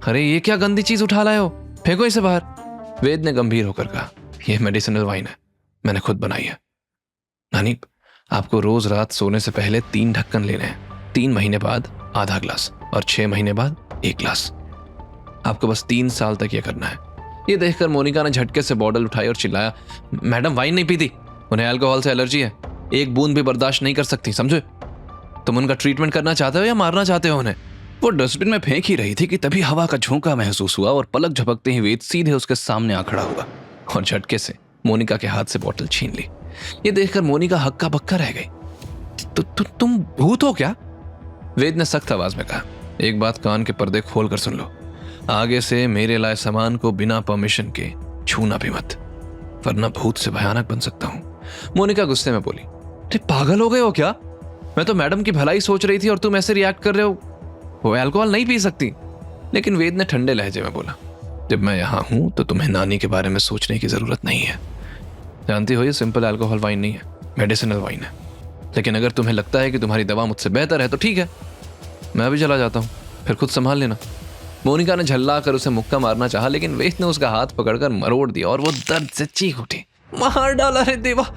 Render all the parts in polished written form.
अरे ये क्या गंदी चीज उठा लाए हो, फेंको इसे बाहर। वेद ने गंभीर होकर कहा, यह मेडिसिनल वाइन है, मैंने खुद बनाई है। नानी, आपको रोज रात सोने से पहले 3 ढक्कन लेने हैं। 3 महीने बाद आधा ग्लास और 6 महीने बाद 1 ग्लास। आपको बस 3 साल तक यह करना है। ये देखकर मोनिका ने झटके से बॉटल उठाई और चिल्लाया, मैडम वाइन नहीं पीती, उन्हें अल्कोहल से एलर्जी है, 1 बूंद भी बर्दाश्त नहीं कर सकती, समझे? तुम उनका ट्रीटमेंट करना चाहते हो या मारना चाहते हो उन्हें? वो डस्टबिन में फेंक ही रही थी कि तभी हवा का झोंका महसूस हुआ और पलक झपकते ही वेद सीधे उसके सामने आ खड़ा हुआ और झटके से मोनिका के हाथ से बॉटल छीन ली। ये देखकर मोनिका हक्का बक्का रह गई। तुम भूत हो क्या? वेद ने सख्त आवाज में कहा, एक बात कान के पर्दे खोल कर सुन लो, आगे से मेरे लाए सामान को बिना परमिशन के छूना भी मत, वरना भूत से भयानक बन सकता हूं। मोनिका गुस्से में बोली, अरे पागल हो गए हो क्या? मैं तो मैडम की भलाई सोच रही थी और तुम ऐसे रिएक्ट कर रहे हो। वो अल्कोहल नहीं पी सकती। लेकिन वेद ने ठंडे लहजे में बोला, जब मैं यहां हूं तो तुम्हें नानी के बारे में सोचने की जरूरत नहीं है। जानती हो ये सिंपल अल्कोहल वाइन नहीं है, मेडिसिनल वाइन है। लेकिन अगर तुम्हें लगता है कि तुम्हारी दवा मुझसे बेहतर है तो ठीक है, मैं भी चला जाता हूँ, फिर खुद संभाल लेना। मोनिका ने झल्ला कर उसे मुक्का मारना चाहा, लेकिन वेद ने उसका हाथ पकड़कर मरोड़ दिया और वो दर्द से चीख उठी, मार डाला रे देवा,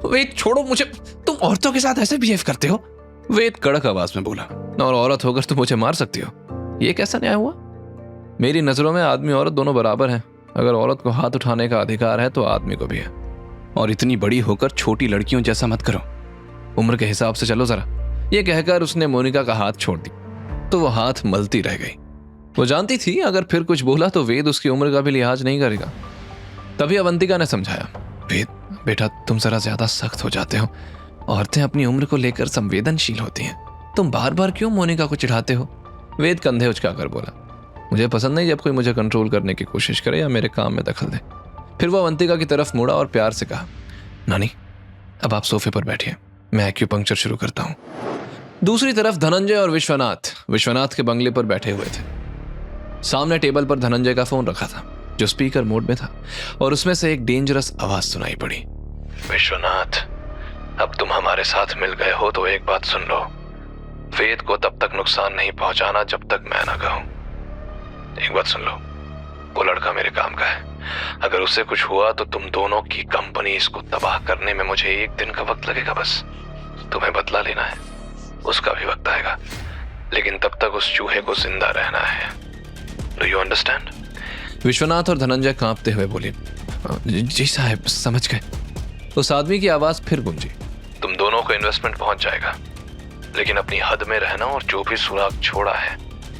वेद छोड़ो मुझे, तुम औरतों के साथ ऐसे बिहेव करते हो। वेद कड़क आवाज में बोला, और औरत होकर तुम मुझे मार सकती हो, ये कैसा न्याय हुआ? मेरी नजरों में आदमी और औरत दोनों बराबर हैं। अगर औरत को हाथ उठाने का अधिकार है तो आदमी को भी है। और इतनी बड़ी होकर छोटी लड़कियों जैसा मत करो, उम्र के हिसाब से चलो जरा। ये कहकर उसने मोनिका का हाथ छोड़ दी तो वो हाथ मलती रह गई। वो जानती थी अगर फिर कुछ बोला तो वेद उसकी उम्र का भी लिहाज नहीं करेगा। तभी अवंतिका ने समझाया, वेद बेटा तुम जरा ज्यादा सख्त हो जाते हो, औरतें अपनी उम्र को लेकर संवेदनशील होती हैं, तुम बार बार क्यों मोनिका को चिढ़ाते हो? वेद कंधे उचकाकर बोला, मुझे पसंद नहीं जब कोई मुझे कंट्रोल करने की कोशिश करे या मेरे काम में दखल दे। फिर वो अवंतिका की तरफ मुड़ा और प्यार से कहा, नानी अब आप सोफे पर बैठिए, मैं एक्यूपंक्चर शुरू करता हूं। दूसरी तरफ धनंजय और विश्वनाथ के बंगले पर बैठे हुए थे। सामने टेबल पर धनंजय का फोन रखा था जो स्पीकर मोड में था और उसमें से एक डेंजरस आवाज सुनाई पड़ी, विश्वनाथ अब तुम हमारे साथ मिल गए हो तो एक बात सुन लो, वेद को तब तक नुकसान नहीं पहुंचाना जब तक मैं ना कहूं। एक बात सुन लो, वो लड़का मेरे काम का है, अगर उससे कुछ हुआ तो तुम दोनों की कंपनी इसको तबाह करने में मुझे 1 दिन का वक्त लगेगा बस। तुम्हें बदला लेना है, उसका भी वक्त आएगा, लेकिन तब तक उस चूहे को जिंदा रहना है। Do you understand? विश्वनाथ और धनंजय कांपते हुए बोले, जी साहब समझ गए। उस आदमी की आवाज फिर गूंजी, तुम दोनों को इन्वेस्टमेंट पहुंच जाएगा, लेकिन अपनी हद में रहना और जो भी सुराग छोड़ा है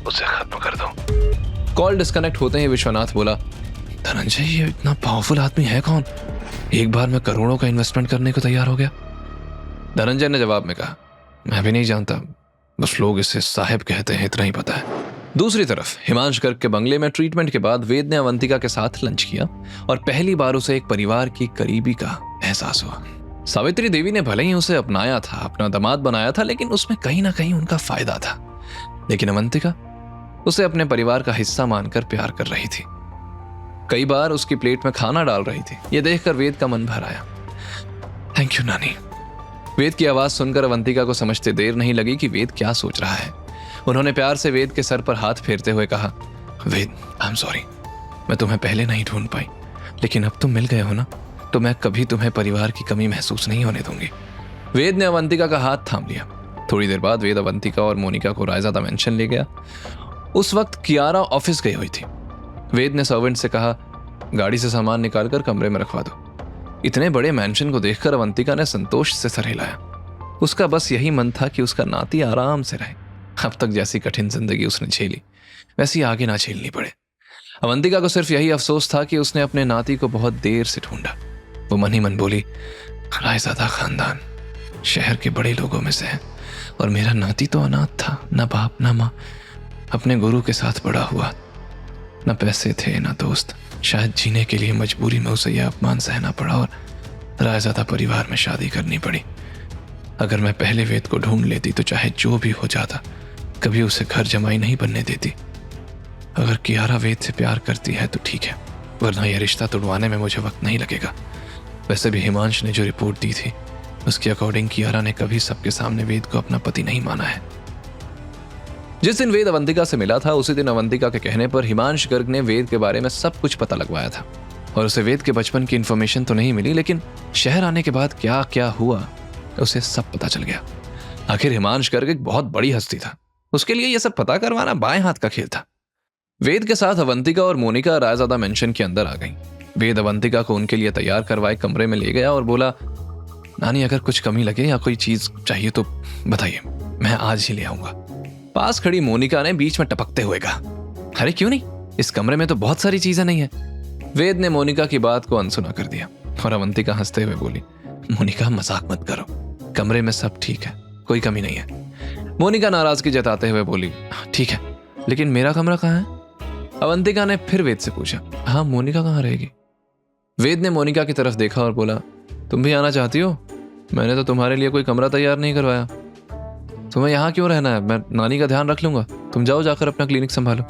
उसे खत्म कर दो। कॉल डिस्कनेक्ट होते ही विश्वनाथ बोला, धनंजय ये इतना पावरफुल आदमी है कौन, एक बार में करोड़ों का इन्वेस्टमेंट करने को तैयार हो गया? धनंजय ने जवाब में कहा, मैं भी नहीं जानता, बस लोग इसे साहिब कहते हैं, इतना ही पता है। दूसरी तरफ हिमांश गर्ग के बंगले में ट्रीटमेंट के बाद वेद ने अवंतिका के साथ लंच किया और पहली बार उसे एक परिवार की करीबी का एहसास हुआ। सावित्री देवी ने भले ही उसे अपनाया था, अपना दामाद बनाया था, लेकिन उसमें कहीं ना कहीं उनका फायदा था। लेकिन अवंतिका उसे अपने परिवार का हिस्सा मानकर प्यार कर रही थी, कई बार उसकी प्लेट में खाना डाल रही थी। यह देखकर वेद का मन भर आया। थैंक यू नानी। वेद की आवाज सुनकर अवंतिका को समझते देर नहीं लगी कि वेद क्या सोच रहा है। उन्होंने प्यार से वेद के सर पर हाथ फेरते हुए कहा, वेद आई एम सॉरी, मैं तुम्हें पहले नहीं ढूंढ पाई, लेकिन अब तुम मिल गए हो ना, तो मैं कभी तुम्हें परिवार की कमी महसूस नहीं होने दूंगी। वेद ने अवंतिका का हाथ थाम लिया। थोड़ी देर बाद वेद अवंतिका और मोनिका को रायजादा मेंशन ले गया। उस वक्त कियारा ऑफिस गई हुई थी। वेद ने सर्वेंट से कहा, गाड़ी से सामान निकालकर कमरे में रखवा दो। इतने बड़े मैंशन को देखकर अवंतिका ने संतोष से सर हिलाया। उसका बस यही मन था कि उसका नाती आराम से रहे। अब तक जैसी कठिन जिंदगी उसने झेली वैसी आगे ना झेलनी पड़े। अवंतिका को सिर्फ यही अफसोस था कि उसने अपने नाती को बहुत देर से ढूंढा। वो मन ही मन बोली, रायजादा खानदान शहर के बड़े लोगों में से है और मेरा नाती तो अनाथ था, ना बाप ना माँ, अपने गुरु के साथ बड़ा हुआ, न पैसे थे न दोस्त। शायद जीने के लिए मजबूरी में उसे यह अपमान सहना पड़ा और रायजादा परिवार में शादी करनी पड़ी। अगर मैं पहले वेद को ढूंढ लेती तो चाहे जो भी हो जाता, कभी उसे घर जमाई नहीं बनने देती। अगर कियारा वेद से प्यार करती है तो ठीक है, वरना यह रिश्ता तोड़वाने में मुझे वक्त नहीं लगेगा। वैसे भी हिमांश ने जो रिपोर्ट दी थी उसके अकॉर्डिंग कियारा ने कभी सबके सामने वेद को अपना पति नहीं माना है। जिस दिन वेद अवंतिका से मिला था उसी दिन अवंतिका के कहने पर हिमांश गर्ग ने वेद के बारे में सब कुछ पता लगवाया था और उसे वेद के बचपन की इन्फॉर्मेशन तो नहीं मिली, लेकिन शहर आने के बाद क्या क्या हुआ उसे सब पता चल गया। आखिर हिमांश गर्ग एक बहुत बड़ी हस्ती था, उसके लिए यह सब पता करवाना बाएं हाथ का खेल था। वेद के साथ अवंतिका और मोनिका रायजादा मेंशन के अंदर आ गई। वेद अवंतिका को उनके लिए तैयार करवाए कमरे में ले गया और बोला, नानी अगर कुछ कमी लगे या कोई चीज चाहिए तो बताइए, मैं आज ही ले आऊंगा। पास खड़ी मोनिका ने बीच में टपकते हुए कहा, अरे क्यों नहीं, इस कमरे में तो बहुत सारी चीजें नहीं है। वेद ने मोनिका की बात को अनसुना कर दिया और अवंतिका हंसते हुए बोली, मोनिका मजाक मत करो, कमरे में सब ठीक है, कोई कमी नहीं है। मोनिका नाराजगी जताते हुए बोली, ठीक है, लेकिन मेरा कमरा कहाँ है? अवंतिका ने फिर वेद से पूछा, हाँ मोनिका कहाँ रहेगी? वेद ने मोनिका की तरफ देखा और बोला, तुम भी आना चाहती हो? मैंने तो तुम्हारे लिए कोई कमरा तैयार नहीं करवाया। तुम्हें यहाँ क्यों रहना है? मैं नानी का ध्यान रख लूंगा, तुम जाओ जाकर अपना क्लिनिक संभालो।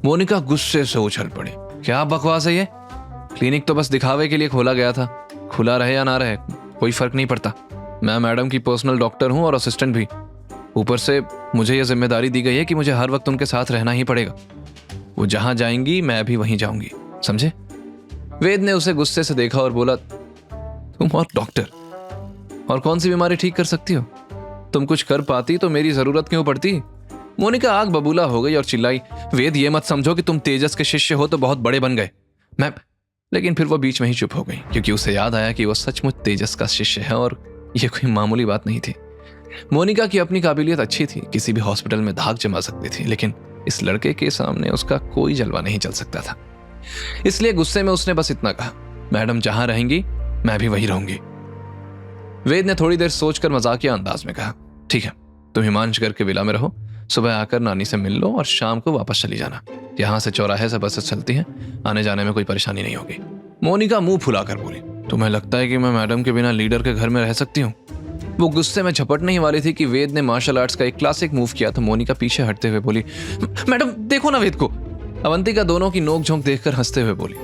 मोनिका गुस्से से उछल पड़ी, क्या बकवास है ये? क्लिनिक तो बस दिखावे के लिए खोला गया था, खुला रहे या ना रहे कोई फर्क नहीं पड़ता। मैं मैडम की पर्सनल डॉक्टर हूँ और असिस्टेंट भी। ऊपर से मुझे यह जिम्मेदारी दी गई है कि मुझे हर वक्त उनके साथ रहना ही पड़ेगा। वो जहां जाएंगी मैं भी वहीं जाऊंगी, समझे? वेद ने उसे गुस्से से देखा और बोला, तुम और डॉक्टर, और कौन सी बीमारी ठीक कर सकती हो? तुम कुछ कर पाती तो मेरी जरूरत क्यों पड़ती? मोनिका आग बबूला हो गई और चिल्लाई, वेद ये मत समझो कि तुम तेजस के शिष्य हो तो बहुत बड़े बन गए। मैं लेकिन फिर वो बीच में ही चुप हो गई क्योंकि उसे याद आया कि वो सचमुच तेजस का शिष्य है और यह कोई मामूली बात नहीं थी। मोनिका की अपनी काबिलियत अच्छी थी, किसी भी हॉस्पिटल में धाक जमा सकती थी, लेकिन इस लड़के के सामने उसका कोई जलवा नहीं चल सकता था। इसलिए गुस्से में उसने बस इतना कहा, मैडम जहां रहेंगी मैं भी वहीं रहूंगी। वेद ने थोड़ी देर सोचकर मजाकिया अंदाज में कहा, ठीक है, तुम हिमांश गर्ग के विला में रहो, सुबह आकर नानी से मिल लो और शाम को वापस चली जाना। यहाँ से चौराहे से बसें चलती हैं, आने जाने में कोई परेशानी नहीं होगी। मोनिका मुंह फुलाकर बोली, तुम्हें लगता है कि मैं मैडम के बिना लीडर के घर में रह सकती हूँ? वो गुस्से में झपटने ही वाली थी कि वेद ने मार्शल आर्ट्स का एक क्लासिक मूव किया तो मोनिका पीछे हटते हुए बोली, मैडम देखो ना वेद को। अवंतिका दोनों की नोक-झोंक देखकर हंसते हुए बोली,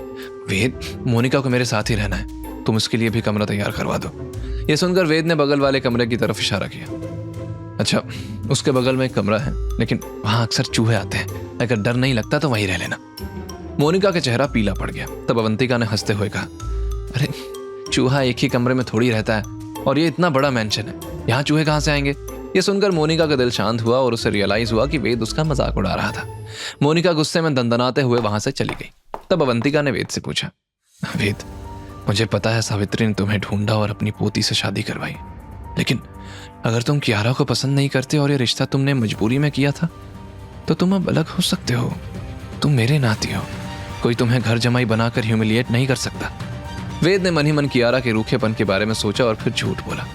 वेद, मोनिका को मेरे साथ ही रहना है, तुम उसके लिए भी कमरा तैयार करवा दो। यह सुनकर वेद ने बगल वाले कमरे की तरफ इशारा किया। अच्छा, उसके बगल में एक कमरा है, लेकिन वहां अक्सर चूहे आते हैं, अगर डर नहीं लगता तो वहीं रह लेना। मोनिका का चेहरा पीला पड़ गया। तब अवंतिका ने हंसते हुए कहा, अरे चूहा एक ही कमरे में थोड़ी रहता है और ये इतना बड़ा मेंशन है, यहाँ चूहे कहाँ से आएंगे? ये सुनकर मोनिका का दिल शांत हुआ और उसे रियलाइज हुआ कि वेद उसका मजाक उड़ा रहा था। मोनिका गुस्से में दंदनाते हुए वहां से चली गई। तब अवंतिका ने वेद से पूछा, वेद, मुझे पता है सावित्री ने तुम्हें ढूंढा और अपनी पोती से शादी करवाई, लेकिन अगर तुम कियारा को पसंद नहीं करते और ये रिश्ता तुमने मजबूरी में किया था तो तुम अब अलग हो सकते हो। तुम मेरे नाती हो, कोई तुम्हें घर जमाई बनाकर ह्यूमिलिएट नहीं कर सकता। वेद ने मन ही मन कियारा के रूखेपन के बारे में सोचा और फिर झूठ बोला,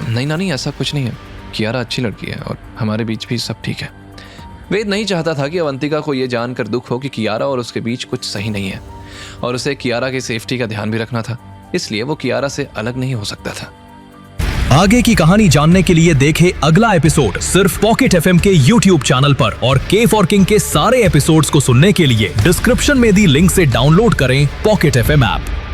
नहीं नानी, ऐसा कुछ नहीं है, कियारा अच्छी लड़की है और हमारे बीच भी सब ठीक है। वेद नहीं चाहता था कि अवंतिका को यह जानकर दुख हो कि कियारा और उसके बीच कुछ सही नहीं है और उसे कियारा की सेफ्टी का ध्यान भी रखना था, इसलिए वो कियारा से अलग नहीं हो सकता था। आगे की कहानी जानने के लिए देखें अगला एपिसोड सिर्फ पॉकेट एफएम के YouTube चैनल पर और के फॉर किंग के सारे एपिसोड्स को सुनने के लिए डिस्क्रिप्शन में दी लिंक से डाउनलोड करें पॉकेट एफएम ऐप।